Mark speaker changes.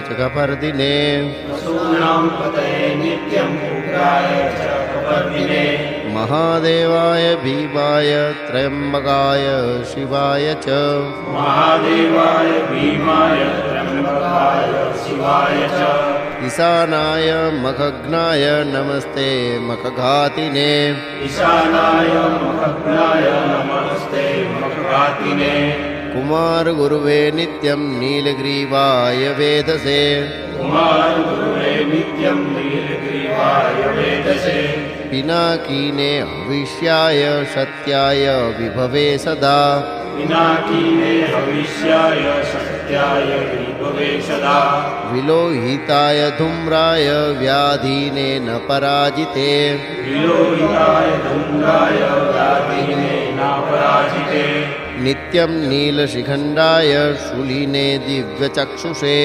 Speaker 1: जगपर्दिने
Speaker 2: वसूनां पतये नित्यं उग्राय च कपर्दिने
Speaker 1: महादेवाय भीमाय त्र्यंबकाय शिवाय च
Speaker 2: महादेवाय भीमाय त्र्यंबकाय शिवाय च
Speaker 1: ईशानाय मखघ्नाय नमस्ते मखघातिने
Speaker 2: ईशानाय मखघ्नाय नमस्ते मखघातिने
Speaker 1: कुमार गुरुवे नित्यं नीलग्रीवाय वेदसे
Speaker 2: कुमार गुरुवे नित्यं नीलग्रीवाय वेदसे
Speaker 1: पिनाकीने हविष्याय सत्याय विभवे सदा
Speaker 2: पिनाकीने हविष्याय सत्याय विभवे सदा
Speaker 1: विलोहिताय धूम्राय व्याधीने न पराजिते
Speaker 2: विलोहिताय धूम्राय व्याधिने नापराजिते
Speaker 1: नित्यं नीलशिखण्डाय शूलिने दिव्यचक्षुषे